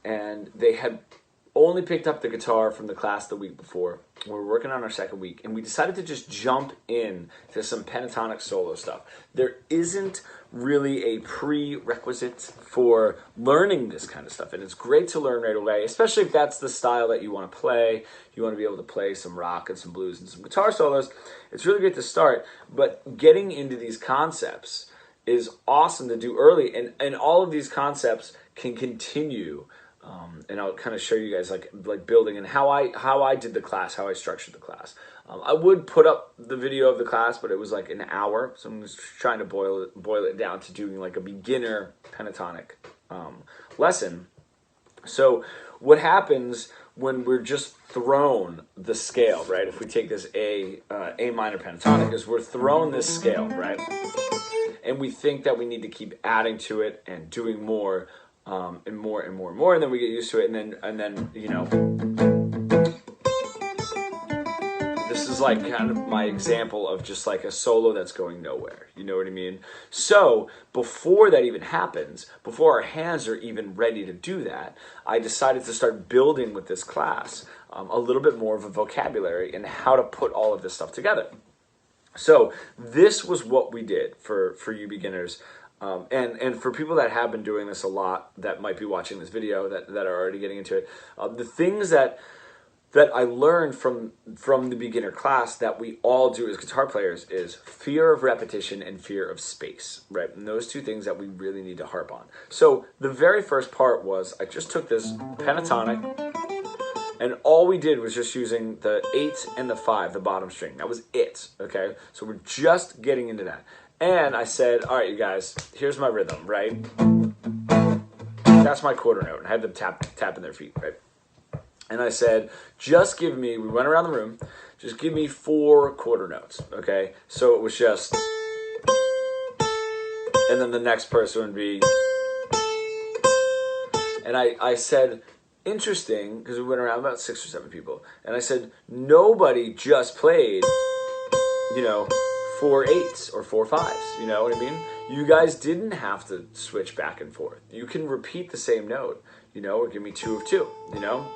and they had only picked up the guitar from the class the week before. We were working on our second week, and we decided to just jump in to some pentatonic solo stuff. There isn't really a prerequisite for learning this kind of stuff, and it's great to learn right away, especially if that's the style that you want to play. You want to be able to play some rock and some blues and some guitar solos. It's really great to start, but getting into these concepts is awesome to do early, and all of these concepts can continue. And I'll kind of show you guys like building and how I did the class, how I structured the class. I would put up the video of the class, but it was like an hour, so I'm just trying to boil it down to doing like a beginner pentatonic lesson. So what happens when we're just thrown the scale, right? If we take this A minor pentatonic, is we're thrown this scale, right? And we think that we need to keep adding to it and doing more. And more and more and more, and then we get used to it, and then you know, this is like kind of my example of just like a solo that's going nowhere. You know what I mean? So before that even happens, before our hands are even ready to do that, I decided to start building with this class a little bit more of a vocabulary and how to put all of this stuff together. So this was what we did for you beginners. And for people that have been doing this a lot, that might be watching this video, that are already getting into it, the things that I learned from the beginner class that we all do as guitar players is fear of repetition and fear of space, right? And those two things that we really need to harp on. So the very first part was I just took this pentatonic, and all we did was just using the 8 and the 5, the bottom string. That was it, okay? So we're just getting into that. And I said, all right, you guys, here's my rhythm, right? That's my quarter note. And I had them tapping their feet, right? And I said, just give me, we went around the room, just give me 4 quarter notes, okay? So it was just, and then the next person would be, and I said, interesting, because we went around about 6 or 7 people, and I said, nobody just played, you know, 4 8s or 4 5s, you know what I mean? You guys didn't have to switch back and forth. You can repeat the same note, you know, or give me 2 of 2, you know?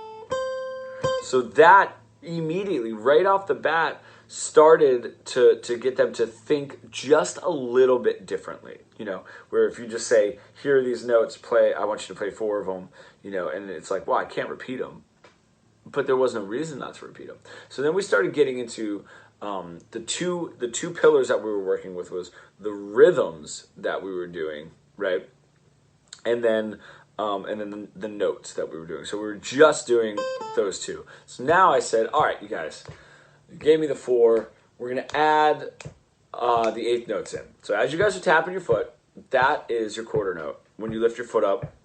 So that immediately, right off the bat, started to get them to think just a little bit differently, you know, where if you just say, here are these notes, play, I want you to play 4 of them, you know, and it's like, well, I can't repeat them. But there was no reason not to repeat them. So then we started getting into the two pillars that we were working with was the rhythms that we were doing, right? And then the notes that we were doing. So we were just doing those two. So now I said, all right, you guys, you gave me the 4. We're going to add the 8th notes in. So as you guys are tapping your foot, that is your quarter note. When you lift your foot up,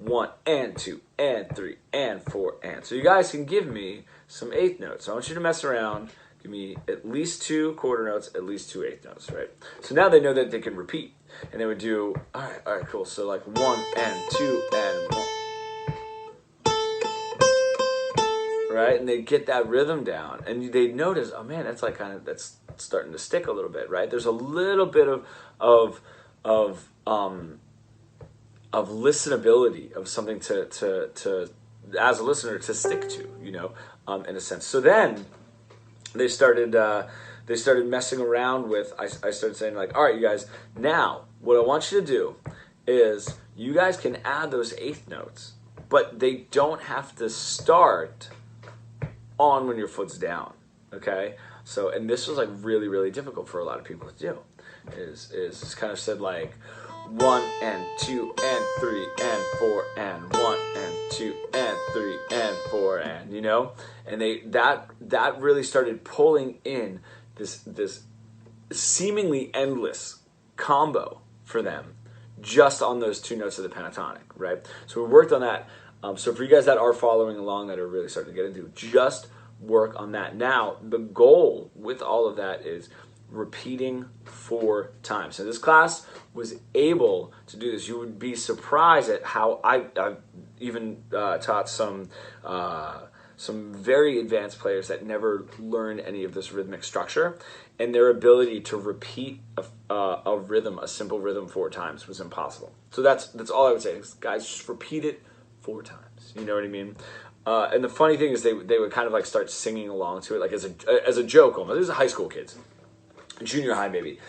1 and 2 and 3 and 4 and. So you guys can give me some 8th notes. So I want you to mess around. Give me at least 2 quarter notes, at least 2 8th notes, right? So now they know that they can repeat. And they would do, all right, cool. So like 1 and 2 and 1. Right? And they get that rhythm down. And they notice, oh man, that's like kind of, that's starting to stick a little bit, right? There's a little bit of listenability, of something to as a listener to stick to, you know, in a sense. So then they started messing around with, I started saying like, all right, you guys, now what I want you to do is you guys can add those 8th notes, but they don't have to start on when your foot's down, okay? So, and this was like really, really difficult for a lot of people to do, is kind of said like 1 and 2 and 3 and 4 and 1 and 2 and 3 and 4 and, you know? And that really started pulling in this seemingly endless combo for them just on those 2 notes of the pentatonic, right? So we worked on that. So for you guys that are following along, that are really starting to get into, just work on that. Now, the goal with all of that is repeating 4 times. So this class was able to do this. You would be surprised at how I've even taught some very advanced players that never learned any of this rhythmic structure, and their ability to repeat a rhythm, a simple rhythm 4 times was impossible. So that's all I would say is, guys, just repeat it 4 times. You know what I mean? And the funny thing is they would kind of like start singing along to it, like as a joke almost. These are high school kids, junior high maybe.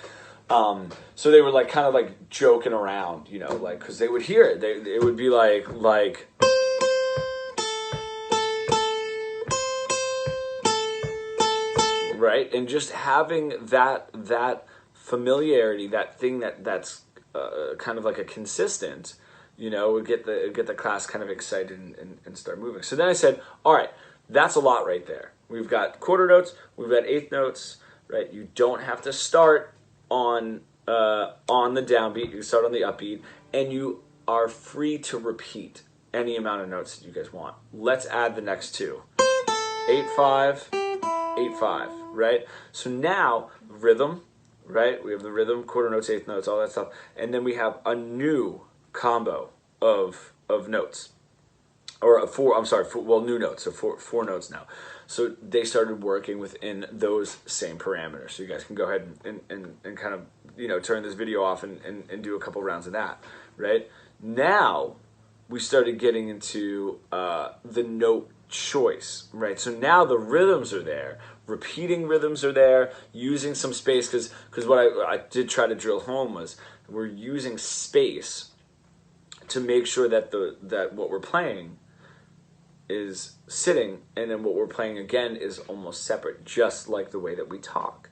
So they were like kind of like joking around, you know, like, because they would hear it. It would be like right, and just having that familiarity, that thing that's kind of like a consistent, you know, would get the class kind of excited and start moving. So then I said, all right, that's a lot right there. We've got quarter notes, we've got eighth notes, right? You don't have to start on the downbeat. You start on the upbeat, and you are free to repeat any amount of notes that you guys want. Let's add the next 2. 8-5, 8-5, right? So now rhythm, right? We have the rhythm, quarter notes, eighth notes, all that stuff, and then we have a new combo of notes, or new notes, so four notes now. So they started working within those same parameters. So you guys can go ahead and kind of, you know, turn this video off and do a couple rounds of that, right? Now we started getting into the note choice, right? So now the rhythms are there, repeating rhythms are there, using some space, because what I did try to drill home was we're using space to make sure that that what we're playing is sitting, and then what we're playing again is almost separate, just like the way that we talk.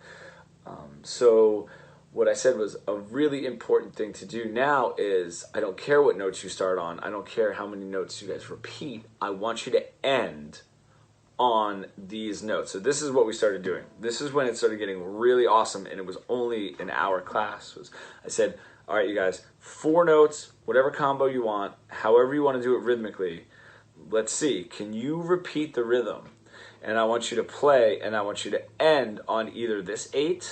So what I said was a really important thing to do now is, I don't care what notes you start on, I don't care how many notes you guys repeat, I want you to end on these notes. So this is what we started doing. This is when it started getting really awesome, and it was only an hour class. I said, all right, you guys, 4 notes, whatever combo you want, however you want to do it rhythmically. Let's see, can you repeat the rhythm? And I want you to play, and I want you to end on either this 8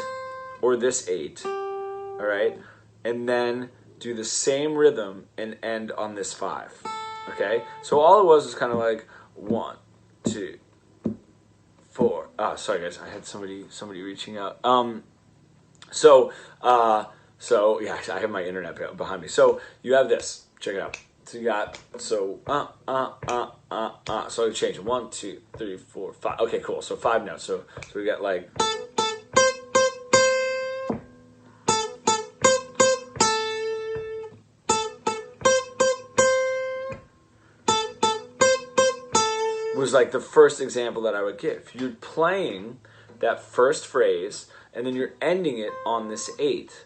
or this 8, all right? And then do the same rhythm and end on this 5, okay? So all it was kind of like 1, 2, 4. Sorry guys, I had somebody reaching out. So yeah, I have my internet behind me. So you have this, check it out. So you got, so I change it. 1, 2, 3, 4, 5. Okay, cool. So 5 notes. So we got like, was like the first example that I would give. You're playing that first phrase, and then you're ending it on this 8.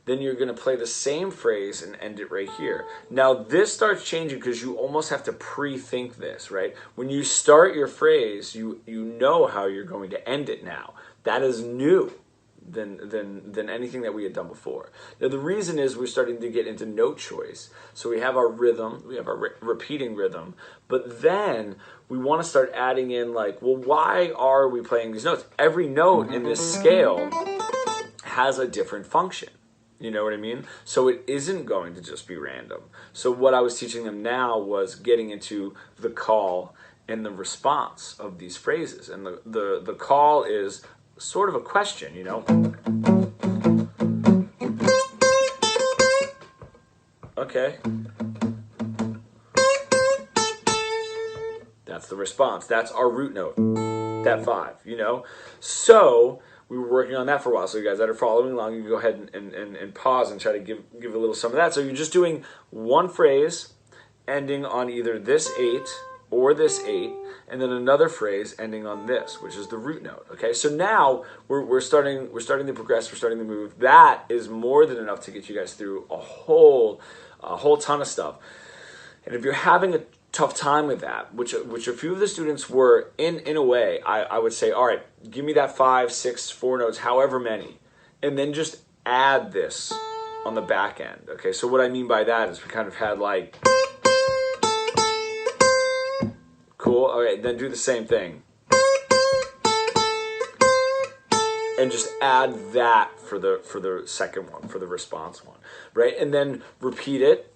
Then you're going to play the same phrase and end it right here. Now this starts changing because you almost have to pre-think this, right? When you start your phrase, you know how you're going to end it now. That is new than anything that we had done before. Now the reason is we're starting to get into note choice. So we have our rhythm, we have our repeating rhythm, but then we want to start adding in like, well, why are we playing these notes? Every note in this scale has a different function. You know what I mean? So it isn't going to just be random. So what I was teaching them now was getting into the call and the response of these phrases. And the call is sort of a question, you know? Okay. That's the response. That's our root note. That 5, you know? So we were working on that for a while. So you guys that are following along, you can go ahead and pause and try to give a little some of that. So you're just doing one phrase ending on either this 8 or this 8, and then another phrase ending on this, which is the root note. Okay, so now we're starting to progress, we're starting to move. That is more than enough to get you guys through a whole ton of stuff. And if you're having a tough time with that, which a few of the students were in a way, I would say, all right, give me that 5, 6, 4 notes, however many, and then just add this on the back end. Okay, so what I mean by that is we kind of had like, cool, all right, then do the same thing. And just add that for the second one, for the response one, right? And then repeat it,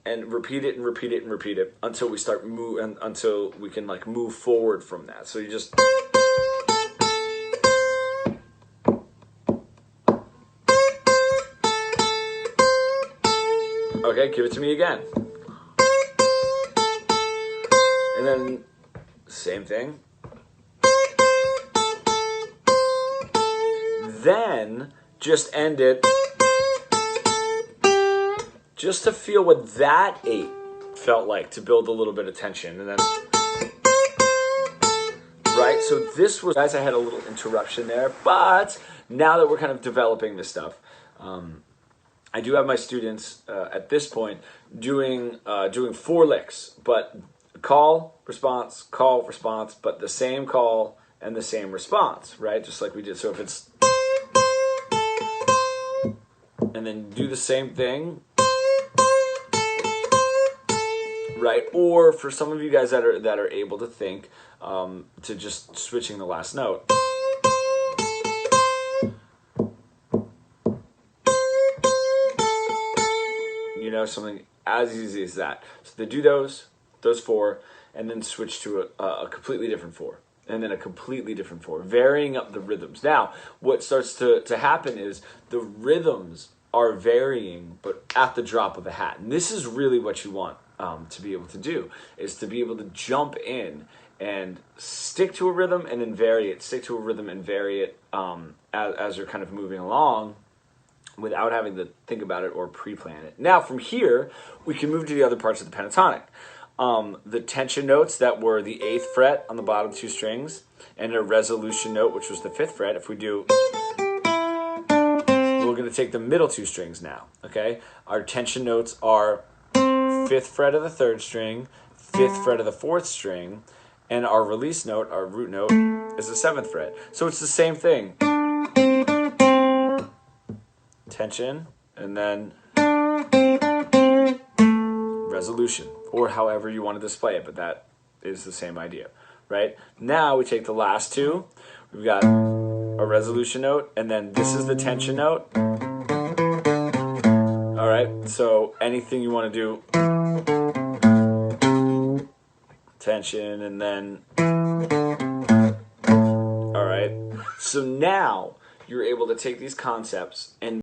and repeat it and repeat it and repeat it until we start until we can like move forward from that. So you just, Okay, give it to me again. And then, same thing. Then, just end it. Just to feel what that 8 felt like, to build a little bit of tension. And then, right? So this was, guys, I had a little interruption there, but now that we're kind of developing this stuff, I do have my students at this point doing 4 licks, but call, response, but the same call and the same response, right? Just like we did. So if it's, and then do the same thing, right? Or for some of you guys that are able to think, to just switching the last note. You know, something as easy as that. So they do those 4, and then switch to a completely different 4. And then a completely different 4, varying up the rhythms. Now, what starts to happen is the rhythms are varying, but at the drop of a hat. And this is really what you want to be able to do, is to be able to jump in and stick to a rhythm and then vary it, stick to a rhythm and vary it as you're kind of moving along without having to think about it or pre-plan it. Now, from here, we can move to the other parts of the pentatonic. The tension notes that were the 8th fret on the bottom 2 strings, and a resolution note, which was the 5th fret. If we do, we're going to take the middle 2 strings now, okay? Our tension notes are 5th fret of the 3rd string, 5th fret of the 4th string, and our release note, our root note, is the 7th fret. So it's the same thing. Tension, and then resolution, or however you want to display it, but that is the same idea, right? Now we take the last 2. We've got a resolution note, and then this is the tension note. All right, so anything you want to do, tension, and then, all right. So now you're able to take these concepts and